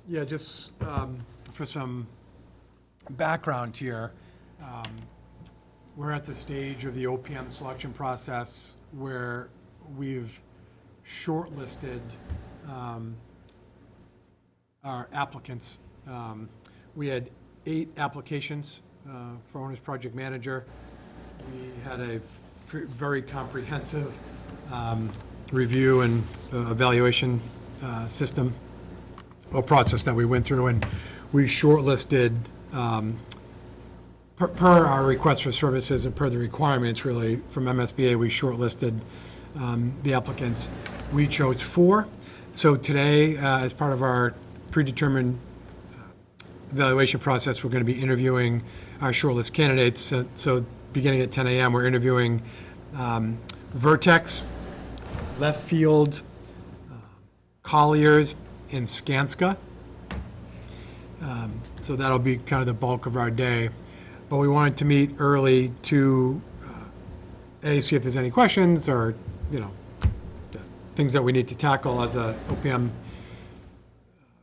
Yeah, just for some background here, we're at the stage of the OPM selection process where we've shortlisted our applicants. We had 8 applications for owner's project manager. We had a very comprehensive review and evaluation system or process that we went through, and we shortlisted per our request for services and per the requirements really from MSBA. We shortlisted the applicants. We chose 4. So today, as part of our predetermined evaluation process, we're going to be interviewing our shortlist candidates. So beginning at 10 a.m., we're interviewing Vertex, Left Field, Colliers, and Skanska. So that'll be kind of the bulk of our day. But we wanted to meet early to, see if there's any questions or, things that we need to tackle as a OPM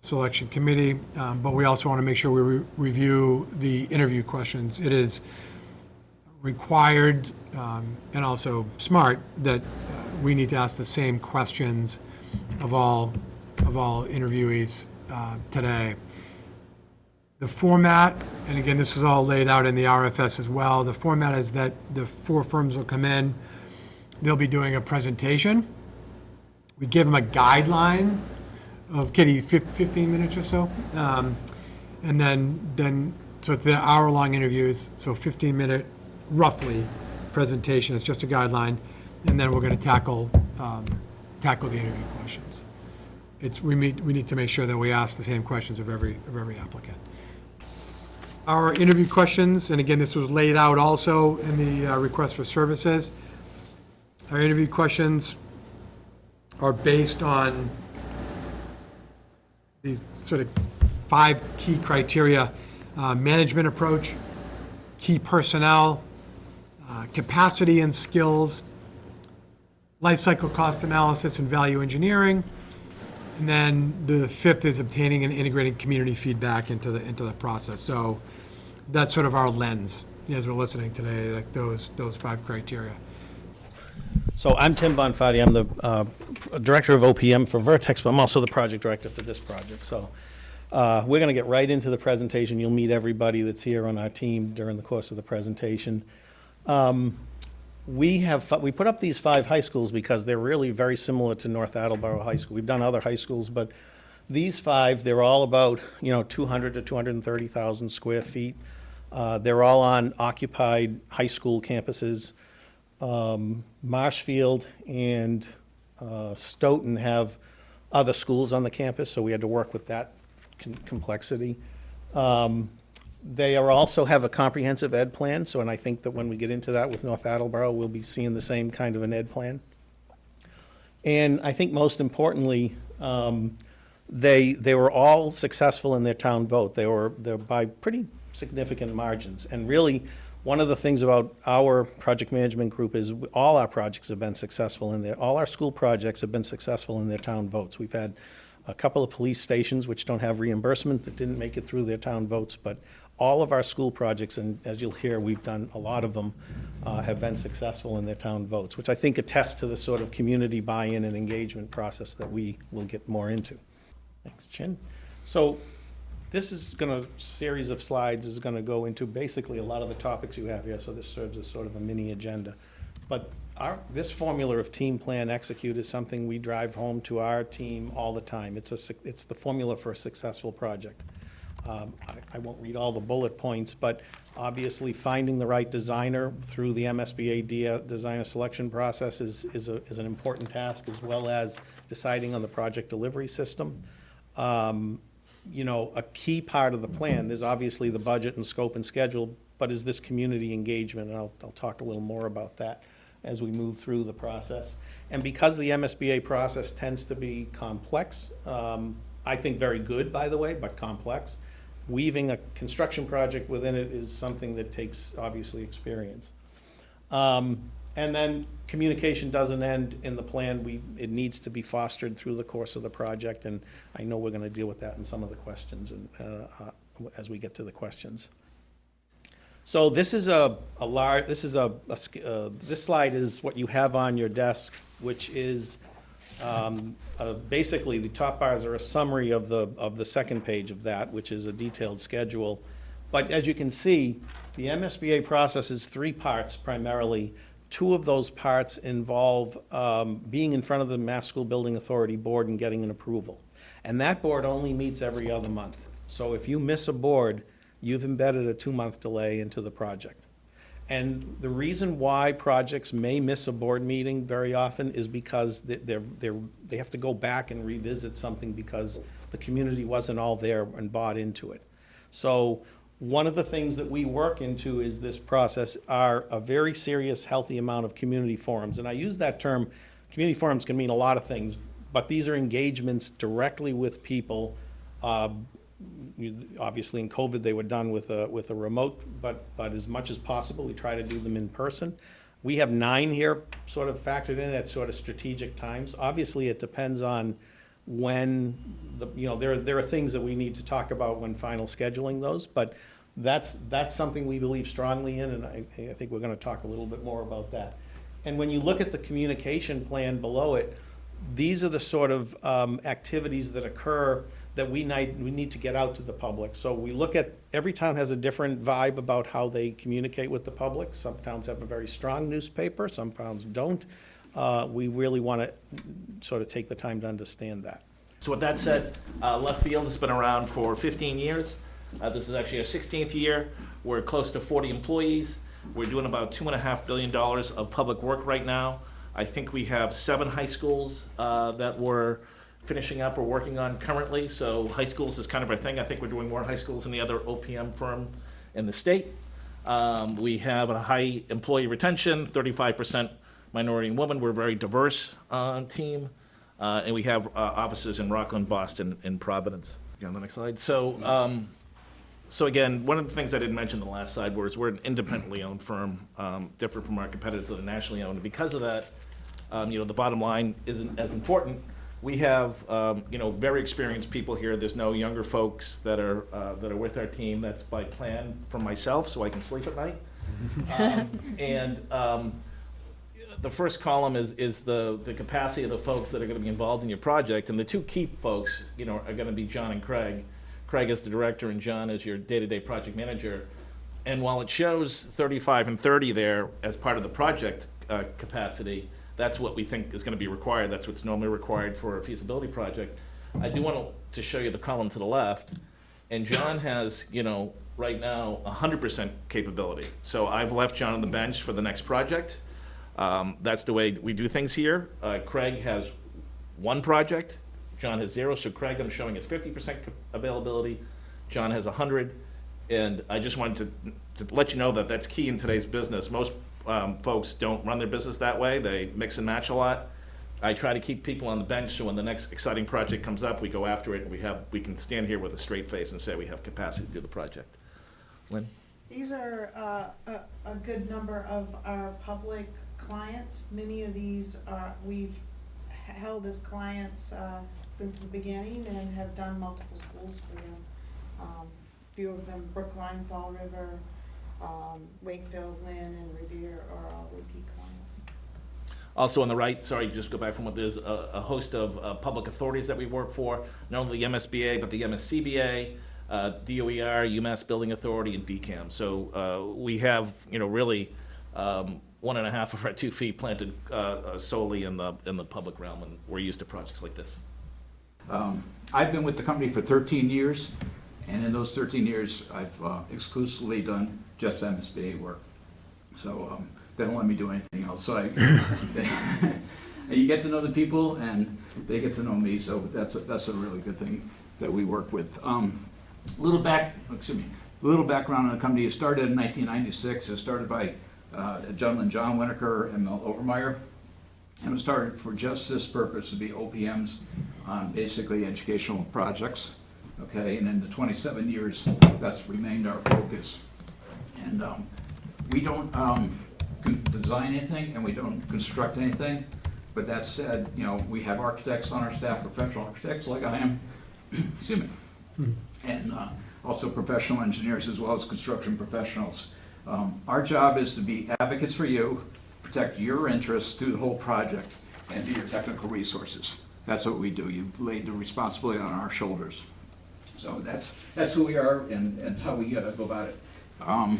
selection committee. But we also want to make sure we review the interview questions. It is required and also smart that we need to ask the same questions of all interviewees today. The format, and again, this is all laid out in the RFS as well. The format is that the 4 firms will come in. They'll be doing a presentation. We give them a guideline of, Kitty, 15 minutes or so. And then so it's the hour-long interviews, so 15-minute, roughly, presentation. It's just a guideline. And then we're going to tackle the interview questions. We need to make sure that we ask the same questions of every applicant. Our interview questions, and again, this was laid out also in the request for services. Our interview questions are based on these sort of 5 key criteria: management approach, key personnel, capacity and skills, life cycle cost analysis and value engineering, and then the 5th is obtaining and integrating community feedback into the process. So that's sort of our lens as we're listening today, like those 5 criteria. So I'm Tim Bonfatti. I'm the director of OPM for Vertex, but I'm also the project director for this project. So we're going to get right into the presentation. You'll meet everybody that's here on our team during the course of the presentation. We put up these 5 high schools because they're really very similar to North Attleboro High School. We've done other high schools, but these 5, they're all about 200 to 230,000 square feet. They're all on occupied high school campuses. Marshfield and Stoughton have other schools on the campus, so we had to work with that complexity. They also have a comprehensive ed plan, and I think that when we get into that with North Attleboro, we'll be seeing the same kind of an ed plan. And I think most importantly, they were all successful in their town vote. They're by pretty significant margins. And really, one of the things about our project management group is all our projects have been successful all our school projects have been successful in their town votes. We've had a couple of police stations which don't have reimbursement that didn't make it through their town votes, but all of our school projects, and as you'll hear, we've done a lot of them, have been successful in their town votes, which I think attests to the sort of community buy-in and engagement process that we will get more into. Thanks, Chin. So this is series of slides is going to go into basically a lot of the topics you have here, so this serves as sort of a mini agenda. But this formula of team, plan, execute is something we drive home to our team all the time. It's the formula for a successful project. I won't read all the bullet points, but obviously finding the right designer through the MSBA designer selection process is an important task, as well as deciding on the project delivery system. A key part of the plan, there's obviously the budget and scope and schedule, but is this community engagement, and I'll talk a little more about that as we move through the process. And because the MSBA process tends to be complex, I think very good, by the way, but complex, weaving a construction project within it is something that takes, obviously, experience. And then communication doesn't end in the plan. It needs to be fostered through the course of the project, and I know we're going to deal with that in some of the questions and as we get to the questions. So this is this slide is what you have on your desk, which is basically the top bars are a summary of the second page of that, which is a detailed schedule. But as you can see, the MSBA process is 3 parts primarily. 2 of those parts involve being in front of the Mass School Building Authority Board and getting an approval. And that board only meets every other month. So if you miss a board, you've embedded a 2-month delay into the project. And the reason why projects may miss a board meeting very often is because they have to go back and revisit something because the community wasn't all there and bought into it. So one of the things that we work into is this process are a very serious, healthy amount of community forums. And I use that term, community forums can mean a lot of things, but these are engagements directly with people. Obviously, in COVID, they were done with a remote, but as much as possible, we try to do them in person. We have 9 here sort of factored in at sort of strategic times. Obviously, it depends on when, there are things that we need to talk about when final scheduling those, but that's something we believe strongly in, and I think we're going to talk a little bit more about that. And when you look at the communication plan below it, these are the sort of activities that occur that we need to get out to the public. So we look at, every town has a different vibe about how they communicate with the public. Some towns have a very strong newspaper, some towns don't. We really want to sort of take the time to understand that. So with that said, Left Field has been around for 15 years. This is actually our 16th year. We're close to 40 employees. We're doing about $2.5 billion of public work right now. I think we have 7 high schools that we're finishing up or working on currently. So high schools is kind of our thing. I think we're doing more high schools than the other OPM firm in the state. We have a high employee retention, 35% minority and women. We're a very diverse team. And we have offices in Rockland, Boston, and Providence. On the next slide. So again, one of the things I didn't mention in the last slide was we're an independently owned firm, different from our competitors that are nationally owned. And because of that, the bottom line isn't as important. We have, very experienced people here. There's no younger folks that are with our team. That's by plan from myself, so I can sleep at night. The first column is the capacity of the folks that are going to be involved in your project, and the 2 key folks, are going to be John and Craig. Craig is the director, and John is your day-to-day project manager. And while it shows 35 and 30 there as part of the project capacity, that's what we think is going to be required. That's what's normally required for a feasibility project. I do want to show you the column to the left. And John has, right now, 100% capability. So I've left John on the bench for the next project. That's the way we do things here. Craig has 1 project. John has 0. So Craig, I'm showing, is 50% availability. John has 100. And I just wanted to let you know that that's key in today's business. Most folks don't run their business that way. They mix and match a lot. I try to keep people on the bench so when the next exciting project comes up, we go after it and we can stand here with a straight face and say we have capacity to do the project. Lynn? These are a good number of our public clients. Many of these we've held as clients since the beginning and have done multiple schools for them. A few of them, Brookline, Fall River, Wakefield, Lynn, and Revere are all repeat clients. Also on the right, sorry, just go back from what there's a host of public authorities that we work for, not only the MSBA, but the MSCBA, DOER, UMass Building Authority, and DCAM. So we have, really 1.5 of our 2 feet planted solely in the public realm, and we're used to projects like this. I've been with the company for 13 years, and in those 13 years, I've exclusively done just MSBA work. So they don't let me do anything else. So you get to know the people, and they get to know me. So that's a really good thing that we work with. Little background on the company. It started in 1996. It was started by a gentleman, John Winokur and Mel Overmeyer. And it was started for just this purpose, to be OPMs on basically educational projects. Okay, and in the 27 years, that's remained our focus. And we don't, design anything and we don't construct anything. But that said, you know, we have architects on our staff, professional architects like I am, excuse me, and also professional engineers as well as construction professionals. Our job is to be advocates for you, protect your interests through the whole project, and be your technical resources. That's what we do. You laid the responsibility on our shoulders. So that's who we are and how we go about it. A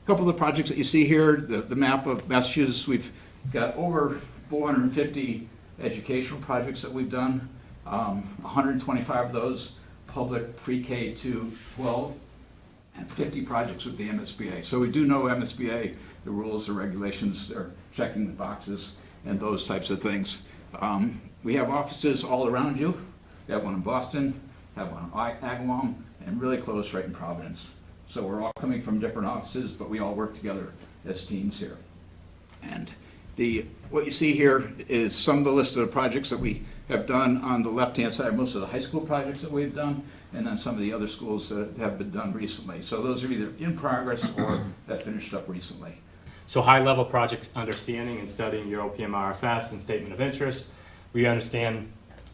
couple of the projects that you see here, the map of Massachusetts, we've got over 450 educational projects that we've done. 125 of those public pre-K to 12, and 50 projects with the MSBA. So we do know MSBA, the rules, the regulations, they're checking the boxes and those types of things. We have offices all around you. We have one in Boston, have one in Agawam, and really close right in Providence. So we're all coming from different offices, but we all work together as teams here. And what you see here is some of the list of the projects that we have done on the left-hand side, most of the high school projects that we've done, and then some of the other schools that have been done recently. So those are either in progress or have finished up recently. So high-level project understanding and studying your OPM RFS and statement of interest. We understand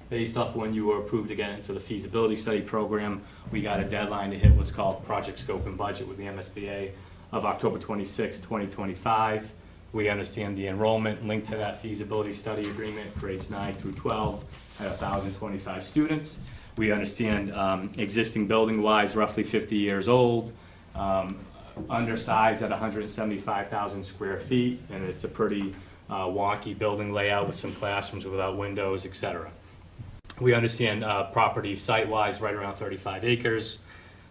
based off when you were approved to get into the feasibility study program, we got a deadline to hit what's called project scope and budget with the MSBA of October 26, 2025. We understand the enrollment linked to that feasibility study agreement, grades 9 through 12, at 1,025 students. We understand existing building-wise, roughly 50 years old, undersized at 175,000 square feet, and it's a pretty wonky building layout with some classrooms without windows, et cetera. We understand property site-wise right around 35 acres.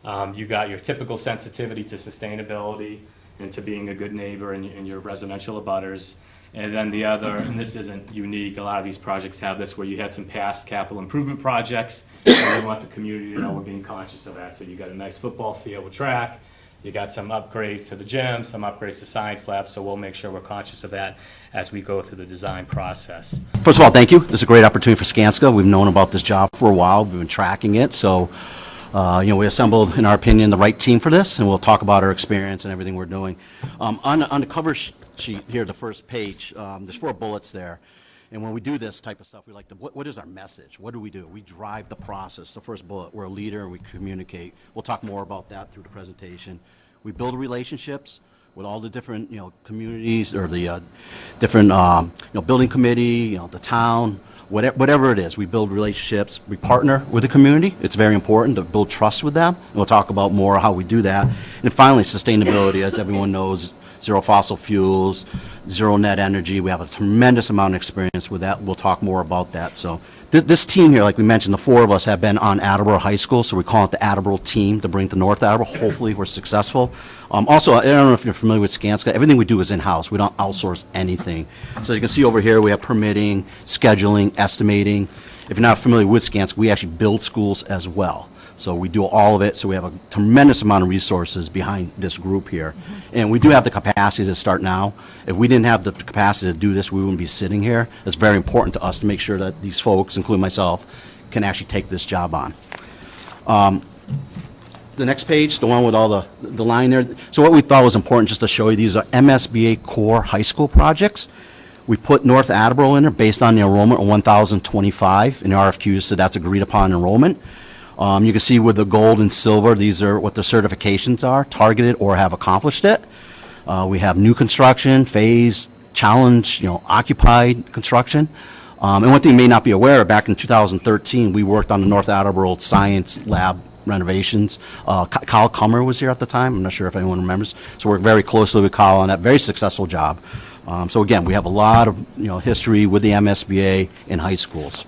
You got your typical sensitivity to sustainability and to being a good neighbor in your residential abutters. And then the other, and this isn't unique, a lot of these projects have this, where you had some past capital improvement projects, and we want the community to know we're being conscious of that. So you got a nice football field with track, you got some upgrades to the gym, some upgrades to science labs, so we'll make sure we're conscious of that as we go through the design process. First of all, thank you. This is a great opportunity for Skanska. We've known about this job for a while. We've been tracking it. So, we assembled, in our opinion, the right team for this, and we'll talk about our experience and everything we're doing. On the cover sheet here, the first page, there's 4 bullets there. And when we do this type of stuff, we like to, what is our message? What do? We drive the process. The first bullet, we're a leader and we communicate. We'll talk more about that through the presentation. We build relationships with all the different, communities or the different, building committee, the town, whatever it is. We build relationships. We partner with the community. It's very important to build trust with them. And we'll talk about more how we do that. And finally, sustainability, as everyone knows, zero fossil fuels, zero net energy. We have a tremendous amount of experience with that. We'll talk more about that. So this team here, like we mentioned, the 4 of us have been on Attleboro High School, so we call it the Attleboro team to bring to North Attleboro. Hopefully we're successful. Also, I don't know if you're familiar with Skanska. Everything we do is in-house. We don't outsource anything. So you can see over here we have permitting, scheduling, estimating. If you're not familiar with Skanska, we actually build schools as well. So we do all of it, so we have a tremendous amount of resources behind this group here. And we do have the capacity to start now. If we didn't have the capacity to do this, we wouldn't be sitting here. It's very important to us to make sure that these folks, including myself, can actually take this job on. The next page, the one with all the line there. So what we thought was important just to show you, these are MSBA core high school projects. We put North Attleboro in there based on the enrollment of 1,025 in the RFQs, so that's agreed upon enrollment. You can see with the gold and silver, these are what the certifications are, targeted or have accomplished it. We have new construction, phase, challenge, occupied construction. And one thing you may not be aware of, back in 2013, we worked on the North Attleboro Science Lab renovations. Kyle Kummer was here at the time. I'm not sure if anyone remembers. So we worked very closely with Kyle on that. Very successful job. So again, we have a lot of history with the MSBA in high schools.